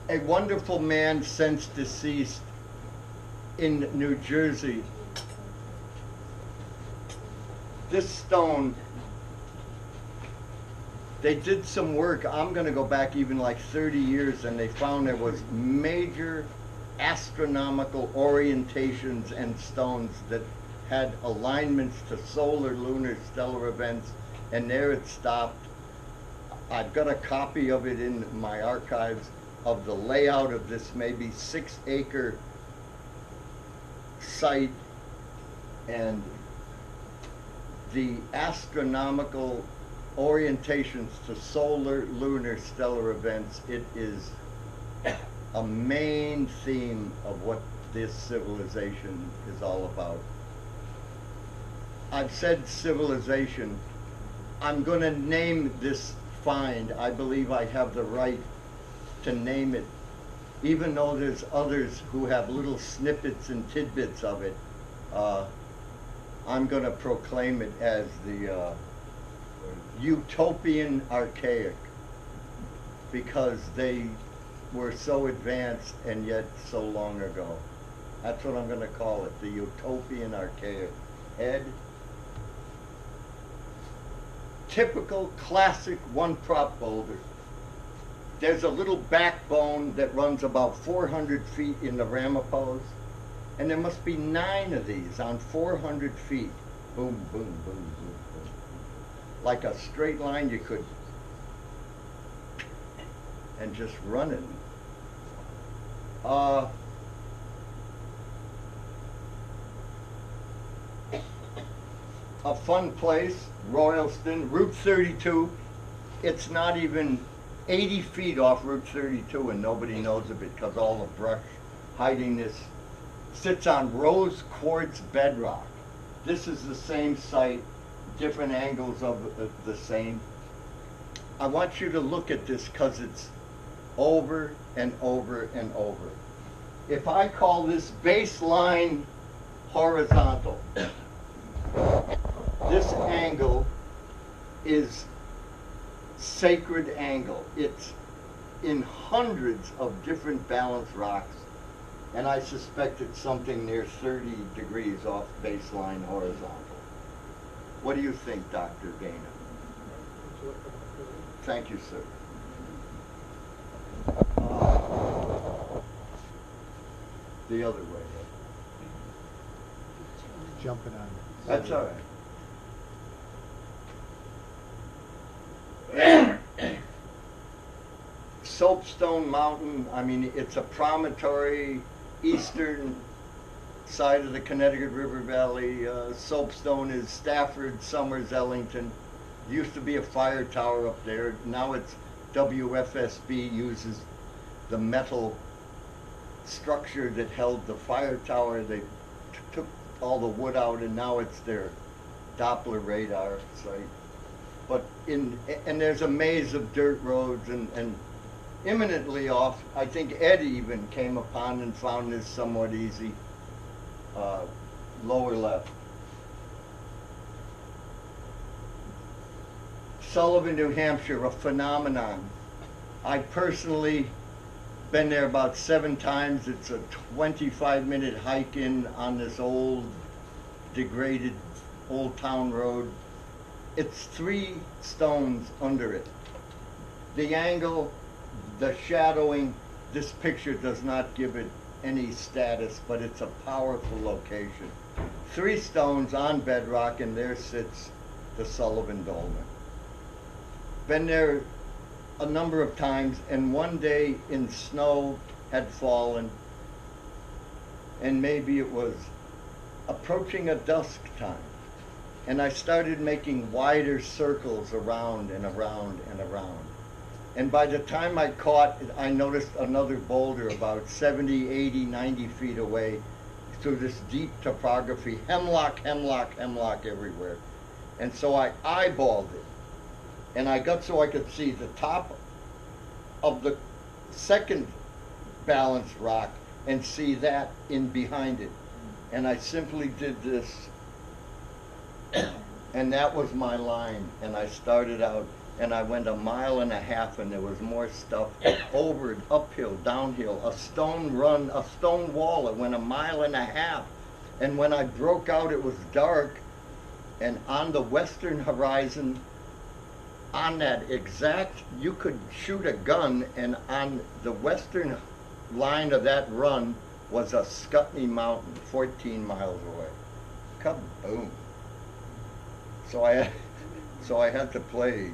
a wonderful man since deceased in New Jersey. This stone, they did some work. I'm going to go back even like 30 years, and they found there was major astronomical orientations and stones that had alignments to solar, lunar, stellar events, and there it stopped. I've got a copy of it in my archives of the layout of this maybe 6-acre site, and the astronomical orientations to solar, lunar, stellar events. It is a main theme of what this civilization is all about. I've said civilization. I'm going to name this find. I believe I have the right to name it, even though there's others who have little snippets and tidbits of it. I'm going to proclaim it as the utopian archaic, because they were so advanced and yet so long ago. That's what I'm going to call it, the utopian archaic. Ed? Typical classic one-prop boulder. There's a little backbone that runs about 400 feet in the Ramapos, and there must be 9 of these on 400 feet. Boom, boom, boom, boom, boom. Like a straight line you could, and just running. A fun place, Royalston, Route 32. It's not even 80 feet off Route 32, and nobody knows of it because all the brush hiding this. Sits on rose quartz bedrock. This is the same site, different angles of the same. I want you to look at this because it's over and over and over. If I call this baseline horizontal, this angle is sacred angle. It's in hundreds of different balanced rocks, and I suspect it's something near 30 degrees off baseline horizontal. What do you think, Dr. Dana? Thank you, sir. The other way. Jumping on. That's all right. Soapstone Mountain, I mean, it's a promontory, eastern side of the Connecticut River Valley. Soapstone is Stafford, Somers, Ellington. Used to be a fire tower up there. Now it's WFSB uses the metal structure that held the fire tower. They took all the wood out, and now it's their Doppler radar site. But and there's a maze of dirt roads, and imminently off, I think Ed even came upon and found this somewhat easy, lower left. Sullivan, New Hampshire, a phenomenon. I personally been there about 7 times. It's a 25-minute hike in on this old, degraded, old town road. It's 3 stones under it. The angle, the shadowing, this picture does not give it any status, but it's a powerful location. 3 stones on bedrock, and there sits the Sullivan Dolmen. Been there a number of times, and one day in snow had fallen, and maybe it was approaching a dusk time, and I started making wider circles around and around and around. And by the time I noticed another boulder about 70, 80, 90 feet away through this deep topography, hemlock, hemlock, hemlock everywhere. And so I eyeballed it. And I got so I could see the top of the second balanced rock and see that in behind it. And I simply did this, and that was my line. And I started out and I went 1.5 miles, and there was more stuff over, uphill, downhill, a stone run, a stone wall. It went 1.5 miles. And when I broke out, it was dark, and on the western horizon, on that exact, you could shoot a gun, and on the western line of that run was a Scutney Mountain, 14 miles away. Kaboom. So I had to play.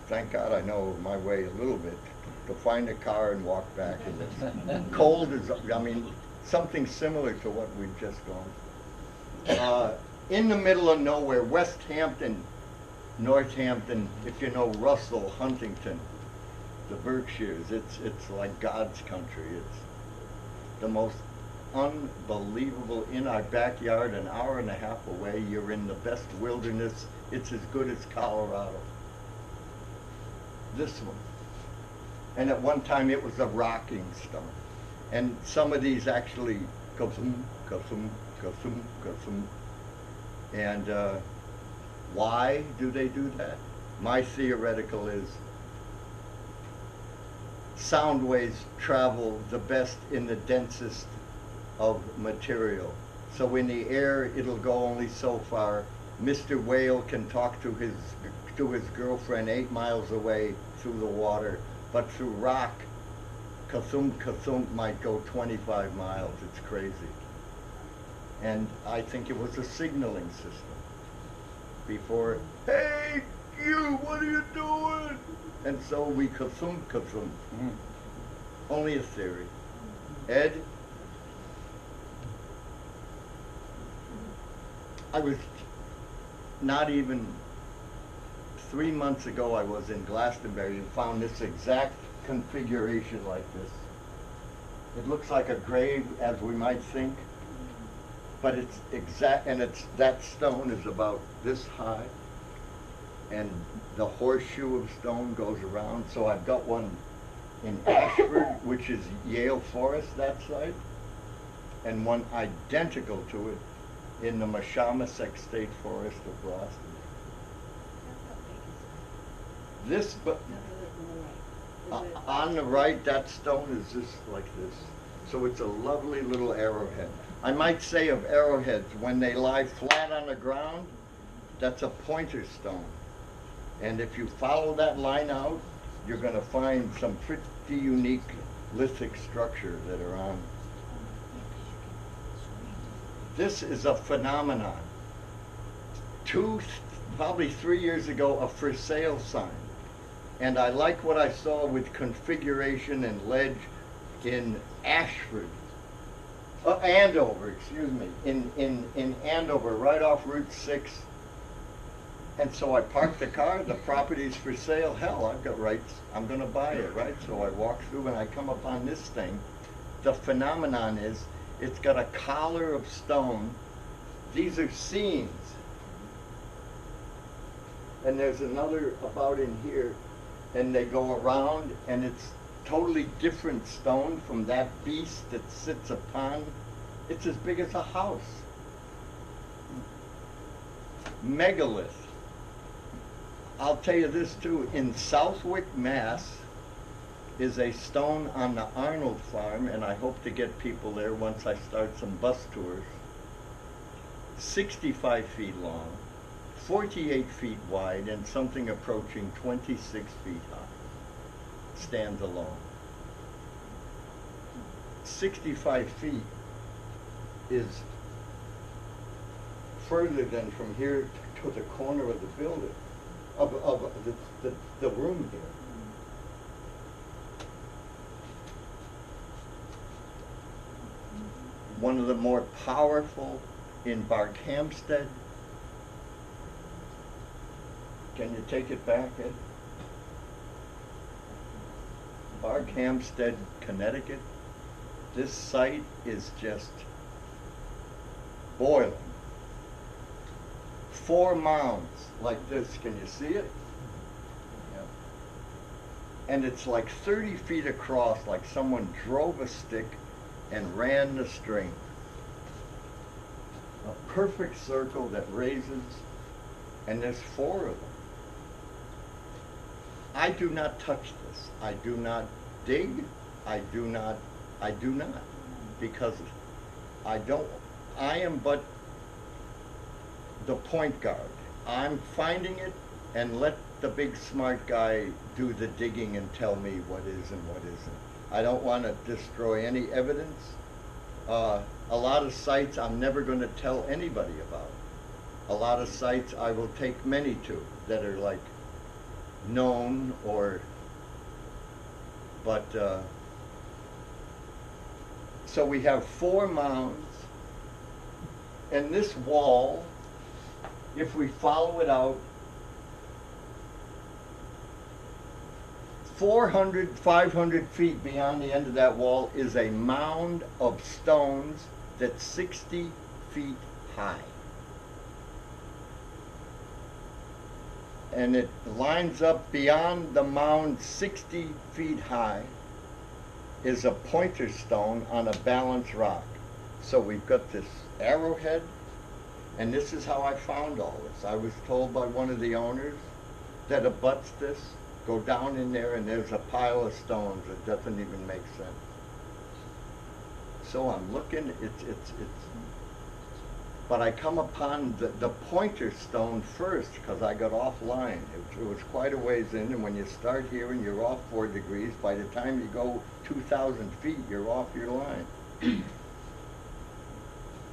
Thank God I know my way a little bit to find a car and walk back in this. Cold as, I mean, something similar to what we've just gone. In the middle of nowhere, West Hampton, Northampton, if you know Russell, Huntington, the Berkshires, it's like God's country. It's the most unbelievable, in our backyard, 1.5 hours away, you're in the best wilderness. It's as good as Colorado. This one. And at one time it was a rocking stone. And some of these actually kasum, kasum, kasum, kasum. And why do they do that? My theoretical is sound waves travel the best in the densest of material. So in the air, it'll go only so far. Mr. Whale can talk to his girlfriend 8 miles away through the water, but through rock, kasum kasum might go 25 miles. It's crazy. And I think it was a signaling system before, hey, you, what are you doing? And so we kasum kasum. Only a theory. Ed? I was not even 3 months ago, I was in Glastonbury and found this exact configuration like this. It looks like a grave, as we might think, but it's exact, and that stone is about this high, and the horseshoe of stone goes around. So I've got one in Ashford, which is Yale Forest, that site, and one identical to it in the Mashamasek State Forest of Boston. This, but on the right, that stone is just like this. So it's a lovely little arrowhead. I might say of arrowheads, when they lie flat on the ground, that's a pointer stone. And if you follow that line out, you're going to find some pretty unique lithic structure that are on. This is a phenomenon. Probably 3 years ago, a for sale sign. And I like what I saw with configuration and ledge in Ashford, Andover, excuse me, in Andover, right off Route 6. And so I parked the car, the property's for sale. Hell, I've got rights, I'm gonna buy it, right? So I walk through and I come upon this thing. The phenomenon is, it's got a collar of stone. These are seams. And there's another about in here, and they go around, and it's totally different stone from that beast that sits upon. It's as big as a house. Megalith. I'll tell you this too, in Southwick, Mass, is a stone on the Arnold farm, and I hope to get people there once I start some bus tours. 65 feet long, 48 feet wide, and something approaching 26 feet high. Stands alone. 65 feet is further than from here to the corner of the building, of the room here. One of the more powerful in Barkhamsted. Can you take it back, Ed? Barkhamsted, Connecticut. This site is just boiling. 4 mounds like this. Can you see it? Yeah. And it's like 30 feet across, like someone drove a stick and ran the string. A perfect circle that raises, and there's 4 of them. I do not touch this. I do not dig. I do not, because I am but the point guard. I'm finding it, and let the big smart guy do the digging and tell me what is and what isn't. I don't want to destroy any evidence. A lot of sites I'm never going to tell anybody about. A lot of sites I will take many to that are like known but so we have 4 mounds, and this wall, if we follow it out, 400, 500 feet beyond the end of that wall is a mound of stones that's 60 feet high. And it lines up beyond the mound 60 feet high is a pointer stone on a balanced rock. So we've got this arrowhead, and this is how I found all this. I was told by one of the owners that abuts this, go down in there and there's a pile of stones that doesn't even make sense. So I'm looking, but I come upon the pointer stone first because I got offline. It was quite a ways in, and when you start here and you're off 4 degrees, by the time you go 2,000 feet, you're off your line.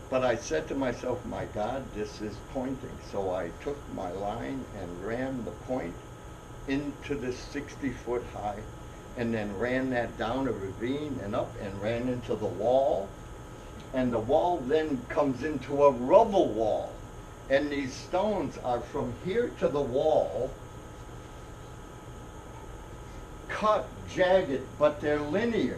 But I said to myself, my God, this is pointing. So I took my line and ran the point into this 60-foot high, and then ran that down a ravine and up and ran into the wall. And the wall then comes into a rubble wall. And these stones are from here to the wall, cut, jagged, but they're linear.